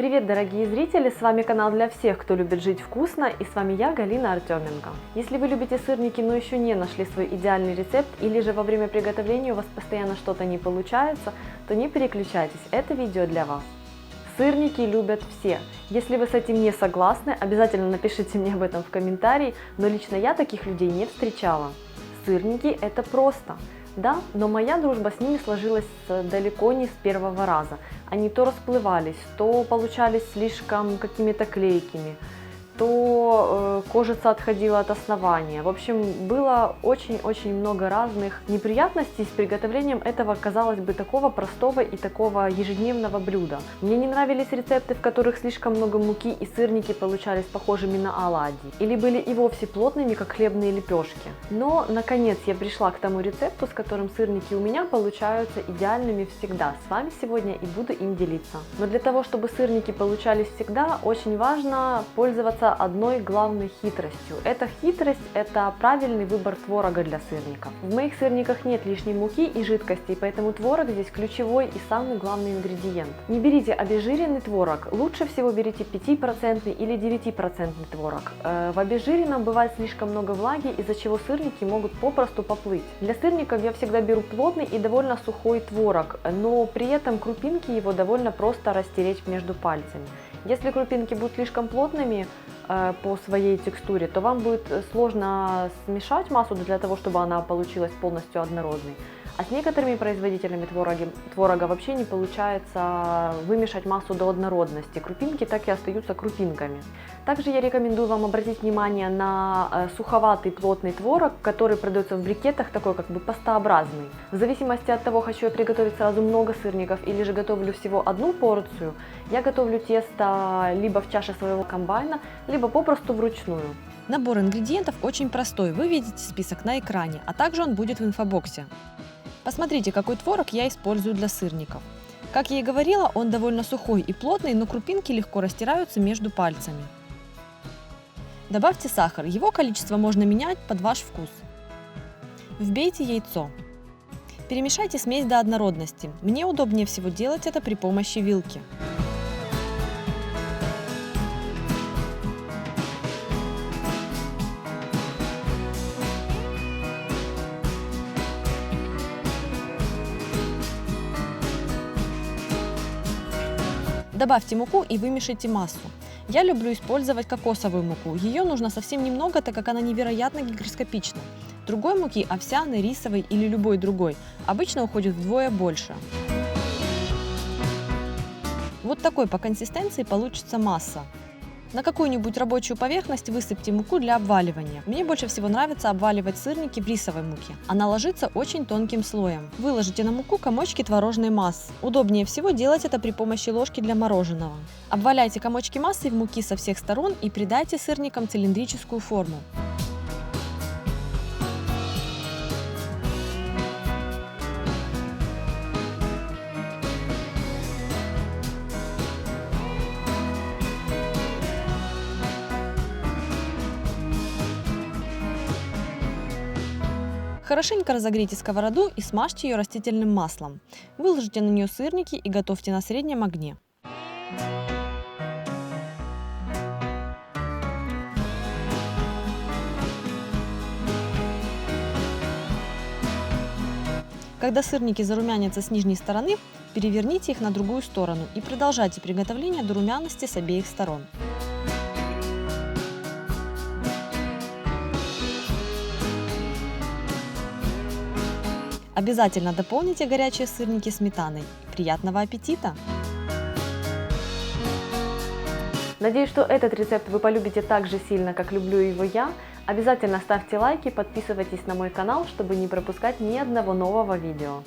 Привет, дорогие зрители! С вами канал для всех, кто любит жить вкусно, и с вами я, Галина Артеменко. Если вы любите сырники, но еще не нашли свой идеальный рецепт, или же во время приготовления у вас постоянно что-то не получается, то не переключайтесь, это видео для вас. Сырники любят все. Если вы с этим не согласны, обязательно напишите мне об этом в комментарии, но лично я таких людей не встречала. Сырники это просто. Да, но моя дружба с ними сложилась далеко не с первого раза. Они то расплывались, то получались слишком какими-то клейкими, то кожица отходила от основания. В общем, было очень-очень много разных неприятностей с приготовлением этого, казалось бы, такого простого и такого ежедневного блюда. Мне не нравились рецепты, в которых слишком много муки и сырники получались похожими на оладьи, или были и вовсе плотными, как хлебные лепешки. Но, наконец, я пришла к тому рецепту, с которым сырники у меня получаются идеальными всегда. С вами сегодня и буду им делиться. Но для того, чтобы сырники получались всегда, очень важно пользоваться одной главной хитростью. Эта хитрость – это правильный выбор творога для сырников. В моих сырниках нет лишней муки и жидкостей, поэтому творог здесь ключевой и самый главный ингредиент. Не берите обезжиренный творог, лучше всего берите 5% или 9% творог. В обезжиренном бывает слишком много влаги, из-за чего сырники могут попросту поплыть. Для сырников я всегда беру плотный и довольно сухой творог, но при этом крупинки его довольно просто растереть между пальцами. Если крупинки будут слишком плотными по своей текстуре, то вам будет сложно смешать массу для того, чтобы она получилась полностью однородной. А с некоторыми производителями творога вообще не получается вымешать массу до однородности. Крупинки так и остаются крупинками. Также я рекомендую вам обратить внимание на суховатый плотный творог, который продается в брикетах, такой как бы пастообразный. В зависимости от того, хочу я приготовить сразу много сырников или же готовлю всего одну порцию, я готовлю тесто либо в чаше своего комбайна, либо попросту вручную. Набор ингредиентов очень простой, вы видите список на экране, а также он будет в инфобоксе. Посмотрите, какой творог я использую для сырников. Как я и говорила, он довольно сухой и плотный, но крупинки легко растираются между пальцами. Добавьте сахар, его количество можно менять под ваш вкус. Вбейте яйцо. Перемешайте смесь до однородности. Мне удобнее всего делать это при помощи вилки. Добавьте муку и вымешайте массу. Я люблю использовать кокосовую муку. Ее нужно совсем немного, так как она невероятно гигроскопична. Другой муки, овсяной, рисовой или любой другой, обычно уходит вдвое больше. Вот такой по консистенции получится масса. На какую-нибудь рабочую поверхность высыпьте муку для обваливания. Мне больше всего нравится обваливать сырники в рисовой муке. Она ложится очень тонким слоем. Выложите на муку комочки творожной массы. Удобнее всего делать это при помощи ложки для мороженого. Обваляйте комочки массы в муки со всех сторон и придайте сырникам цилиндрическую форму. Хорошенько разогрейте сковороду и смажьте ее растительным маслом. Выложите на нее сырники и готовьте на среднем огне. Когда сырники зарумянятся с нижней стороны, переверните их на другую сторону и продолжайте приготовление до румяности с обеих сторон. Обязательно дополните горячие сырники сметаной. Приятного аппетита! Надеюсь, что этот рецепт вы полюбите так же сильно, как люблю его я. Обязательно ставьте лайки, подписывайтесь на мой канал, чтобы не пропускать ни одного нового видео.